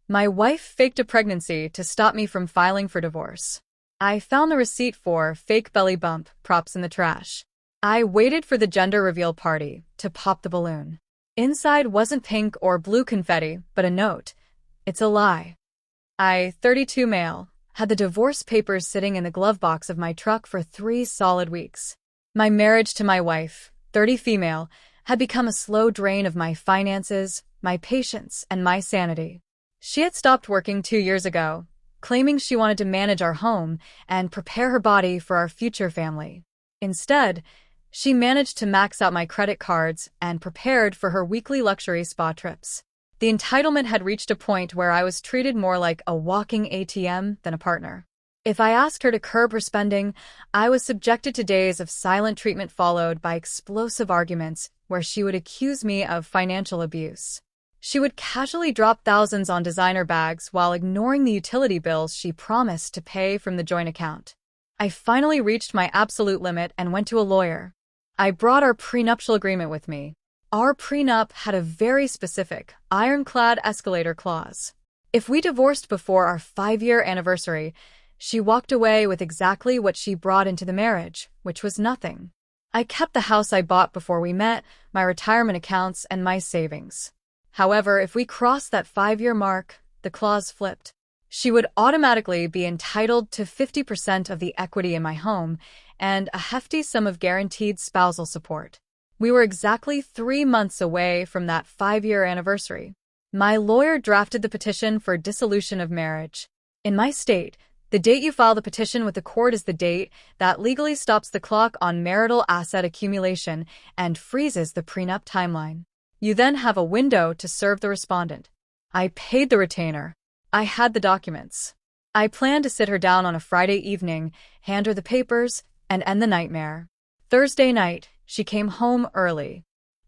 My wife faked a pregnancy to stop me from filing for divorce. I found the receipt for fake belly bump props in the trash. I waited for the gender reveal party to pop the balloon. Inside wasn't pink or blue confetti, but a note. It's a lie. I, 32 male, had the divorce papers sitting in the glove box of my truck for 3 solid weeks. My marriage to my wife, 30 female, had become a slow drain of my finances, my patience, and my sanity. She had stopped working 2 years ago, claiming she wanted to manage our home and prepare her body for our future family. Instead, she managed to max out my credit cards and prepared for her weekly luxury spa trips. The entitlement had reached a point where I was treated more like a walking ATM than a partner. If I asked her to curb her spending, I was subjected to days of silent treatment followed by explosive arguments where she would accuse me of financial abuse. She would casually drop thousands on designer bags while ignoring the utility bills she promised to pay from the joint account. I finally reached my absolute limit and went to a lawyer. I brought our prenuptial agreement with me. Our prenup had a very specific, ironclad escalator clause. If we divorced before our 5-year anniversary, she walked away with exactly what she brought into the marriage, which was nothing. I kept the house I bought before we met, my retirement accounts, and my savings. However, if we crossed that 5-year mark, the clause flipped. She would automatically be entitled to 50% of the equity in my home and a hefty sum of guaranteed spousal support. We were exactly 3 months away from that 5-year anniversary. My lawyer drafted the petition for dissolution of marriage. In my state, the date you file the petition with the court is the date that legally stops the clock on marital asset accumulation and freezes the prenup timeline. You then have a window to serve the respondent. I paid the retainer. I had the documents. I planned to sit her down on a Friday evening, hand her the papers, and end the nightmare. Thursday night, she came home early.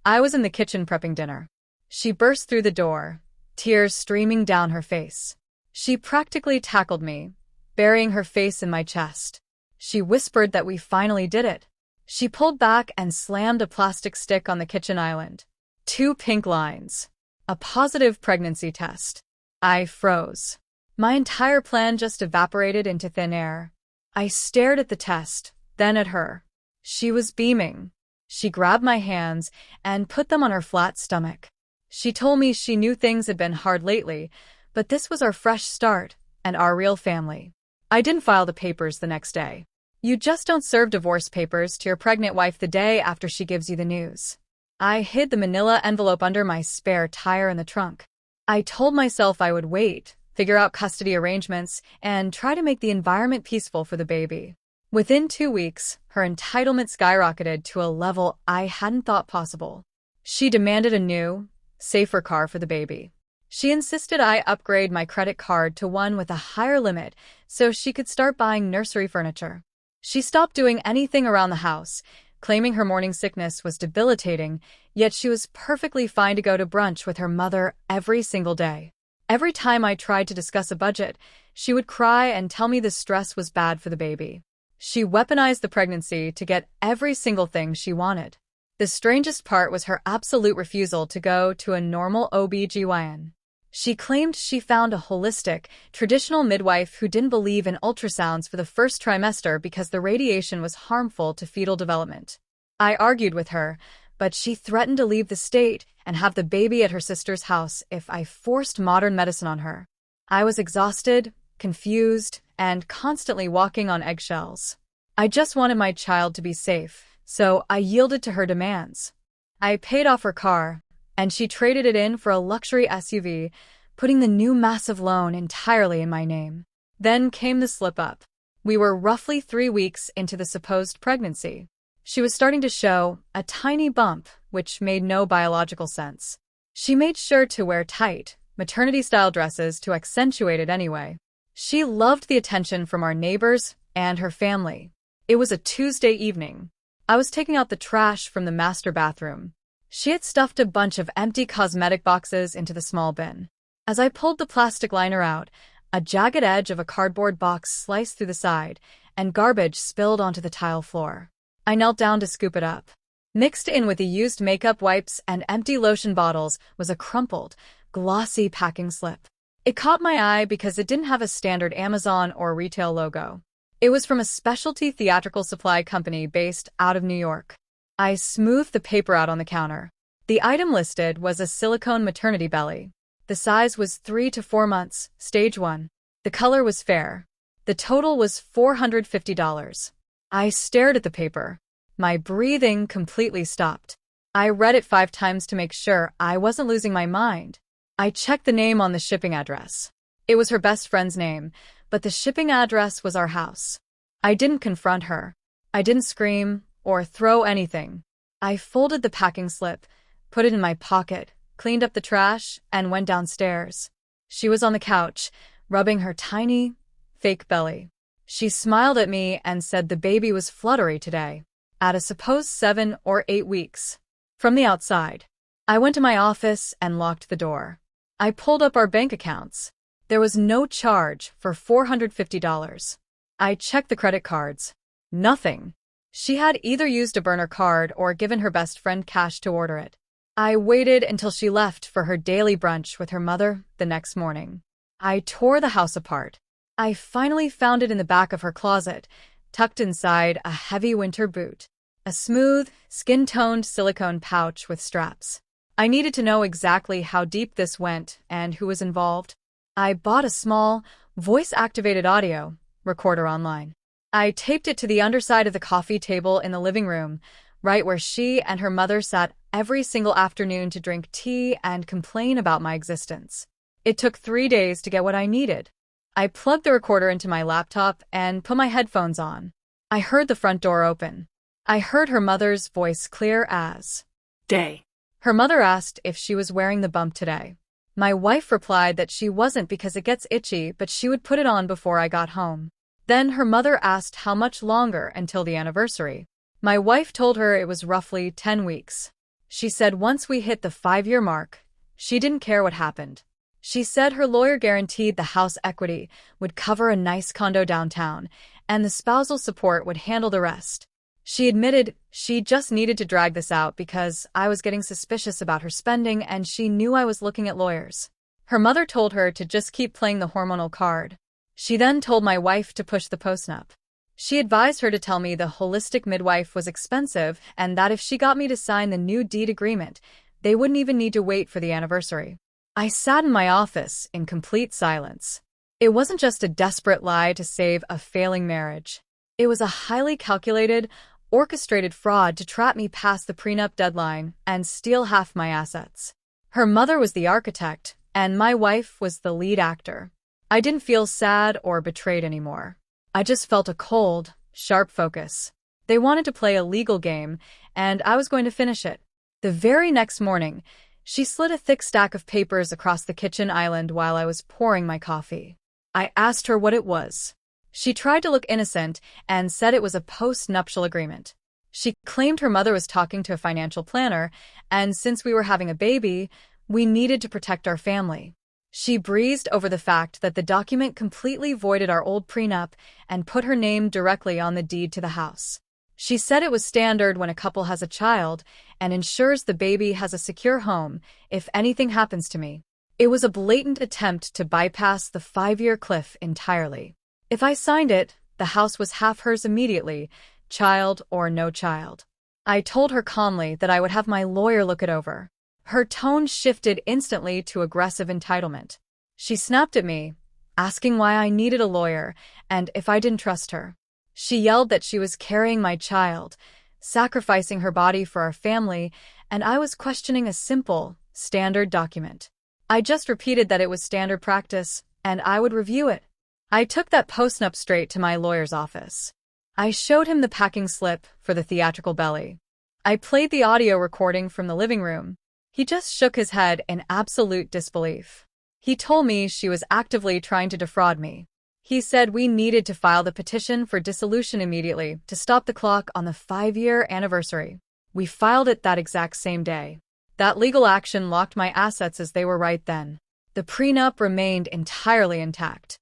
I was in the kitchen prepping dinner. She burst through the door, tears streaming down her face. She practically tackled me, burying her face in my chest. She whispered that we finally did it. She pulled back and slammed a plastic stick on the kitchen island. 2 pink lines. A positive pregnancy test. I froze. My entire plan just evaporated into thin air. I stared at the test, then at her. She was beaming. She grabbed my hands and put them on her flat stomach. She told me she knew things had been hard lately, but this was our fresh start and our real family. I didn't file the papers the next day. You just don't serve divorce papers to your pregnant wife the day after she gives you the news. I hid the manila envelope under my spare tire in the trunk. I told myself I would wait, figure out custody arrangements, and try to make the environment peaceful for the baby. Within 2 weeks, her entitlement skyrocketed to a level I hadn't thought possible. She demanded a new, safer car for the baby. She insisted I upgrade my credit card to one with a higher limit so she could start buying nursery furniture. She stopped doing anything around the house, claiming her morning sickness was debilitating, yet she was perfectly fine to go to brunch with her mother every single day. Every time I tried to discuss a budget, she would cry and tell me the stress was bad for the baby. She weaponized the pregnancy to get every single thing she wanted. The strangest part was her absolute refusal to go to a normal OB/GYN. She claimed she found a holistic, traditional midwife who didn't believe in ultrasounds for the first trimester because the radiation was harmful to fetal development. I argued with her, but she threatened to leave the state and have the baby at her sister's house if I forced modern medicine on her. I was exhausted, confused, and constantly walking on eggshells. I just wanted my child to be safe, so I yielded to her demands. I paid off her car, and she traded it in for a luxury SUV, putting the new massive loan entirely in my name. Then came the slip-up. We were roughly 3 weeks into the supposed pregnancy. She was starting to show a tiny bump, which made no biological sense. She made sure to wear tight, maternity-style dresses to accentuate it anyway. She loved the attention from our neighbors and her family. It was a Tuesday evening. I was taking out the trash from the master bathroom. She had stuffed a bunch of empty cosmetic boxes into the small bin. As I pulled the plastic liner out, a jagged edge of a cardboard box sliced through the side, and garbage spilled onto the tile floor. I knelt down to scoop it up. Mixed in with the used makeup wipes and empty lotion bottles was a crumpled, glossy packing slip. It caught my eye because it didn't have a standard Amazon or retail logo. It was from a specialty theatrical supply company based out of New York. I smoothed the paper out on the counter. The item listed was a silicone maternity belly. The size was 3 to 4 months, stage 1. The color was fair. The total was $450. I stared at the paper. My breathing completely stopped. I read it 5 times to make sure I wasn't losing my mind. I checked the name on the shipping address. It was her best friend's name, but the shipping address was our house. I didn't confront her. I didn't scream or throw anything. I folded the packing slip, put it in my pocket, cleaned up the trash, and went downstairs. She was on the couch, rubbing her tiny, fake belly. She smiled at me and said the baby was fluttery today, at a supposed 7 or 8 weeks. From the outside, I went to my office and locked the door. I pulled up our bank accounts. There was no charge for $450. I checked the credit cards. Nothing. She had either used a burner card or given her best friend cash to order it. I waited until she left for her daily brunch with her mother the next morning. I tore the house apart. I finally found it in the back of her closet, tucked inside a heavy winter boot. A smooth, skin-toned silicone pouch with straps. I needed to know exactly how deep this went and who was involved. I bought a small, voice-activated audio recorder online. I taped it to the underside of the coffee table in the living room, right where she and her mother sat every single afternoon to drink tea and complain about my existence. It took 3 days to get what I needed. I plugged the recorder into my laptop and put my headphones on. I heard the front door open. I heard her mother's voice clear as day. Her mother asked if she was wearing the bump today. My wife replied that she wasn't because it gets itchy, but she would put it on before I got home. Then her mother asked how much longer until the anniversary. My wife told her it was roughly 10 weeks. She said once we hit the 5-year mark, she didn't care what happened. She said her lawyer guaranteed the house equity would cover a nice condo downtown, and the spousal support would handle the rest. She admitted she just needed to drag this out because I was getting suspicious about her spending and she knew I was looking at lawyers. Her mother told her to just keep playing the hormonal card. She then told my wife to push the postnup. She advised her to tell me the holistic midwife was expensive and that if she got me to sign the new deed agreement, they wouldn't even need to wait for the anniversary. I sat in my office in complete silence. It wasn't just a desperate lie to save a failing marriage. It was a highly calculated, orchestrated fraud to trap me past the prenup deadline and steal half my assets. Her mother was the architect, and my wife was the lead actor. I didn't feel sad or betrayed anymore. I just felt a cold, sharp focus. They wanted to play a legal game, and I was going to finish it. The very next morning, she slid a thick stack of papers across the kitchen island while I was pouring my coffee. I asked her what it was. She tried to look innocent and said it was a post-nuptial agreement. She claimed her mother was talking to a financial planner, and since we were having a baby, we needed to protect our family. She breezed over the fact that the document completely voided our old prenup and put her name directly on the deed to the house. She said it was standard when a couple has a child and ensures the baby has a secure home if anything happens to me. It was a blatant attempt to bypass the 5-year cliff entirely. If I signed it, the house was half hers immediately, child or no child. I told her calmly that I would have my lawyer look it over. Her tone shifted instantly to aggressive entitlement. She snapped at me, asking why I needed a lawyer and if I didn't trust her. She yelled that she was carrying my child, sacrificing her body for our family, and I was questioning a simple, standard document. I just repeated that it was standard practice, and I would review it. I took that postnup straight to my lawyer's office. I showed him the packing slip for the theatrical belly. I played the audio recording from the living room. He just shook his head in absolute disbelief. He told me she was actively trying to defraud me. He said we needed to file the petition for dissolution immediately to stop the clock on the 5-year anniversary. We filed it that exact same day. That legal action locked my assets as they were right then. The prenup remained entirely intact.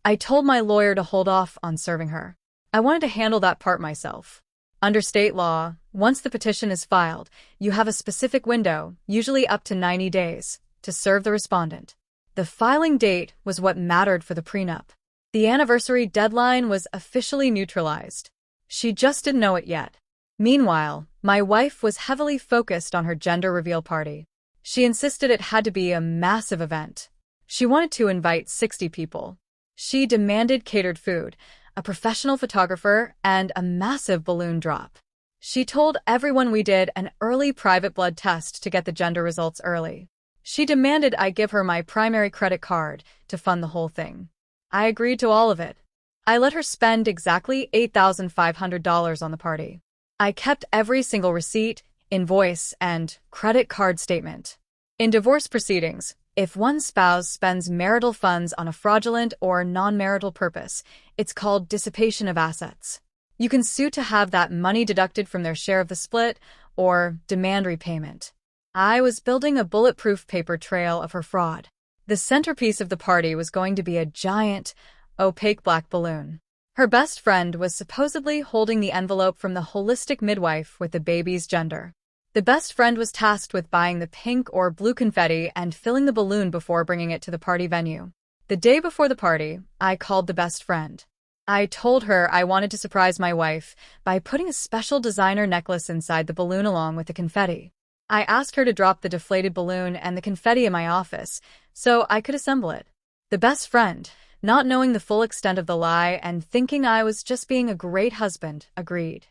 I told my lawyer to hold off on serving her. I wanted to handle that part myself. Under state law, once the petition is filed, you have a specific window, usually up to 90 days, to serve the respondent. The filing date was what mattered for the prenup. The anniversary deadline was officially neutralized. She just didn't know it yet. Meanwhile, my wife was heavily focused on her gender reveal party. She insisted it had to be a massive event. She wanted to invite 60 people. She demanded catered food, a professional photographer, and a massive balloon drop. She told everyone we did an early private blood test to get the gender results early. She demanded I give her my primary credit card to fund the whole thing. I agreed to all of it. I let her spend exactly $8,500 on the party. I kept every single receipt, invoice, and credit card statement. In divorce proceedings, if one spouse spends marital funds on a fraudulent or non-marital purpose, it's called dissipation of assets. You can sue to have that money deducted from their share of the split or demand repayment. I was building a bulletproof paper trail of her fraud. The centerpiece of the party was going to be a giant, opaque black balloon. Her best friend was supposedly holding the envelope from the holistic midwife with the baby's gender. The best friend was tasked with buying the pink or blue confetti and filling the balloon before bringing it to the party venue. The day before the party, I called the best friend. I told her I wanted to surprise my wife by putting a special designer necklace inside the balloon along with the confetti. I asked her to drop the deflated balloon and the confetti in my office so I could assemble it. The best friend, not knowing the full extent of the lie and thinking I was just being a great husband, agreed.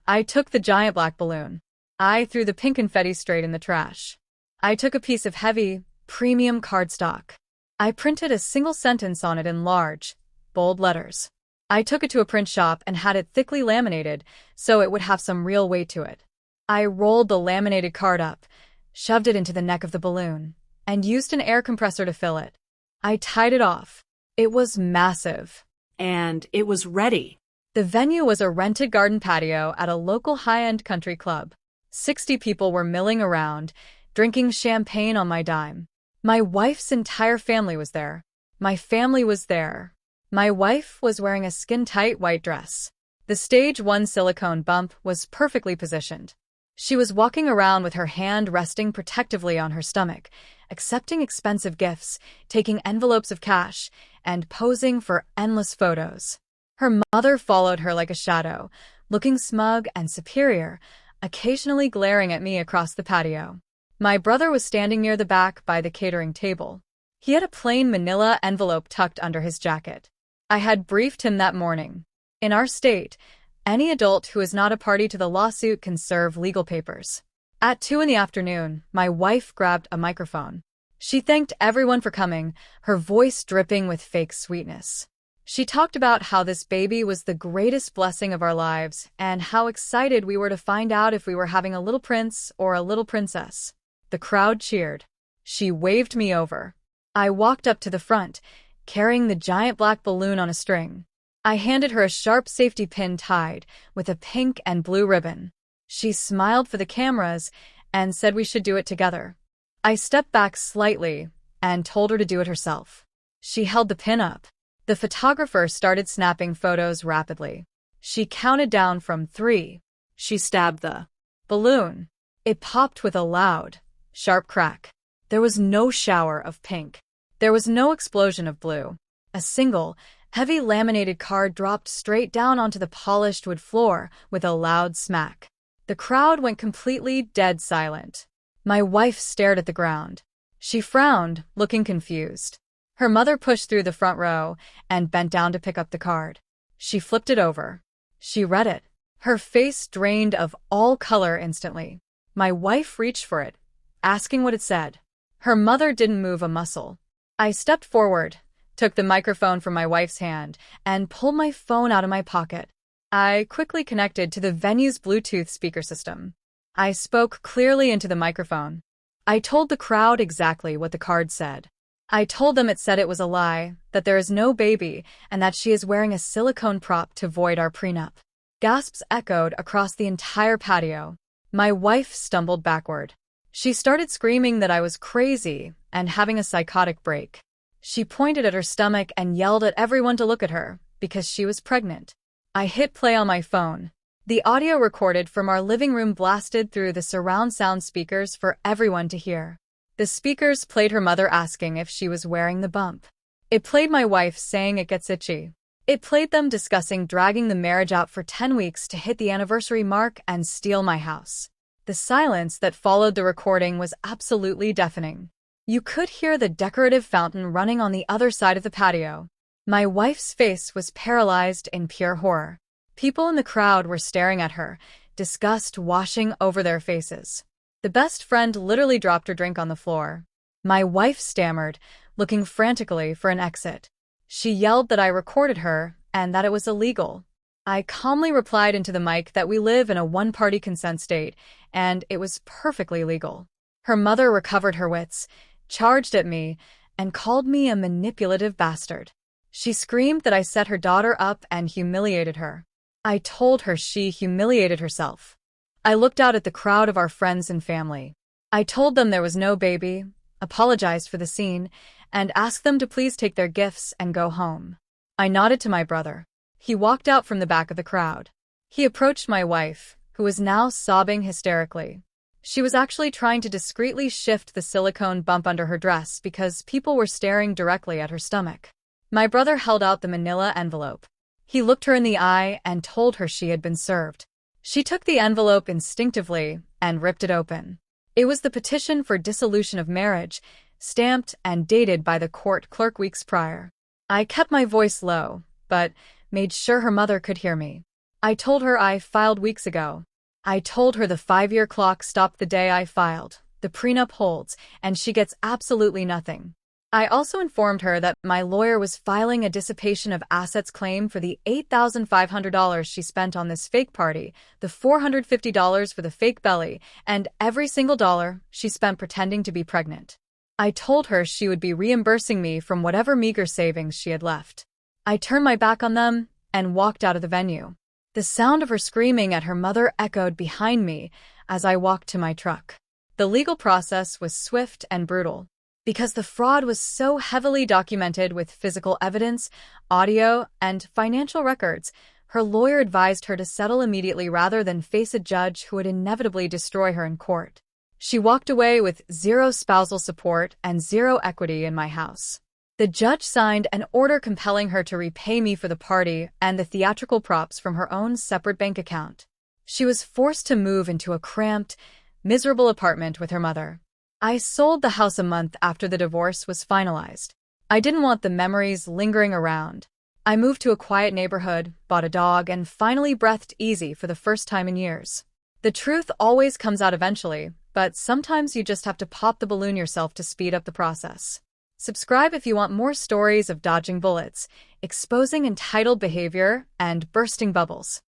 I took the giant black balloon. I threw the pink confetti straight in the trash. I took a piece of heavy, premium cardstock. I printed a single sentence on it in large, bold letters. I took it to a print shop and had it thickly laminated so it would have some real weight to it. I rolled the laminated card up, shoved it into the neck of the balloon, and used an air compressor to fill it. I tied it off. It was massive. And it was ready. The venue was a rented garden patio at a local high-end country club. 60 people were milling around, drinking champagne on my dime. My wife's entire family was there. My family was there. My wife was wearing a skin-tight white dress. The stage 1 silicone bump was perfectly positioned. She was walking around with her hand resting protectively on her stomach, accepting expensive gifts, taking envelopes of cash, and posing for endless photos. Her mother followed her like a shadow, looking smug and superior, occasionally glaring at me across the patio. My brother was standing near the back by the catering table. He had a plain manila envelope tucked under his jacket. I had briefed him that morning. In our state, any adult who is not a party to the lawsuit can serve legal papers. At 2 p.m, my wife grabbed a microphone. She thanked everyone for coming, her voice dripping with fake sweetness. She talked about how this baby was the greatest blessing of our lives and how excited we were to find out if we were having a little prince or a little princess. The crowd cheered. She waved me over. I walked up to the front, carrying the giant black balloon on a string. I handed her a sharp safety pin tied with a pink and blue ribbon. She smiled for the cameras and said we should do it together. I stepped back slightly and told her to do it herself. She held the pin up. The photographer started snapping photos rapidly. She counted down from 3. She stabbed the balloon. It popped with a loud, sharp crack. There was no shower of pink. There was no explosion of blue. A single, heavy laminated card dropped straight down onto the polished wood floor with a loud smack. The crowd went completely dead silent. My wife stared at the ground. She frowned, looking confused. Her mother pushed through the front row and bent down to pick up the card. She flipped it over. She read it. Her face drained of all color instantly. My wife reached for it, asking what it said. Her mother didn't move a muscle. I stepped forward, took the microphone from my wife's hand, and pulled my phone out of my pocket. I quickly connected to the venue's Bluetooth speaker system. I spoke clearly into the microphone. I told the crowd exactly what the card said. I told them it said it was a lie, that there is no baby, and that she is wearing a silicone prop to void our prenup. Gasps echoed across the entire patio. My wife stumbled backward. She started screaming that I was crazy and having a psychotic break. She pointed at her stomach and yelled at everyone to look at her, because she was pregnant. I hit play on my phone. The audio recorded from our living room blasted through the surround sound speakers for everyone to hear. The speakers played her mother asking if she was wearing the bump. It played my wife saying it gets itchy. It played them discussing dragging the marriage out for 10 weeks to hit the anniversary mark and steal my house. The silence that followed the recording was absolutely deafening. You could hear the decorative fountain running on the other side of the patio. My wife's face was paralyzed in pure horror. People in the crowd were staring at her, disgust washing over their faces. The best friend literally dropped her drink on the floor. My wife stammered, looking frantically for an exit. She yelled that I recorded her and that it was illegal. I calmly replied into the mic that we live in a one-party consent state, and it was perfectly legal. Her mother recovered her wits, charged at me, and called me a manipulative bastard. She screamed that I set her daughter up and humiliated her. I told her she humiliated herself. I looked out at the crowd of our friends and family. I told them there was no baby, apologized for the scene, and asked them to please take their gifts and go home. I nodded to my brother. He walked out from the back of the crowd. He approached my wife, who was now sobbing hysterically. She was actually trying to discreetly shift the silicone bump under her dress because people were staring directly at her stomach. My brother held out the manila envelope. He looked her in the eye and told her she had been served. She took the envelope instinctively and ripped it open. It was the petition for dissolution of marriage, stamped and dated by the court clerk weeks prior. I kept my voice low, but made sure her mother could hear me. I told her I filed weeks ago. I told her the 5-year clock stopped the day I filed, the prenup holds, and she gets absolutely nothing. I also informed her that my lawyer was filing a dissipation of assets claim for the $8,500 she spent on this fake party, the $450 for the fake belly, and every single dollar she spent pretending to be pregnant. I told her she would be reimbursing me from whatever meager savings she had left. I turned my back on them and walked out of the venue. The sound of her screaming at her mother echoed behind me as I walked to my truck. The legal process was swift and brutal. Because the fraud was so heavily documented with physical evidence, audio, and financial records, her lawyer advised her to settle immediately rather than face a judge who would inevitably destroy her in court. She walked away with 0 spousal support and 0 equity in my house. The judge signed an order compelling her to repay me for the party and the theatrical props from her own separate bank account. She was forced to move into a cramped, miserable apartment with her mother. I sold the house a month after the divorce was finalized. I didn't want the memories lingering around. I moved to a quiet neighborhood, bought a dog, and finally breathed easy for the first time in years. The truth always comes out eventually, but sometimes you just have to pop the balloon yourself to speed up the process. Subscribe if you want more stories of dodging bullets, exposing entitled behavior, and bursting bubbles.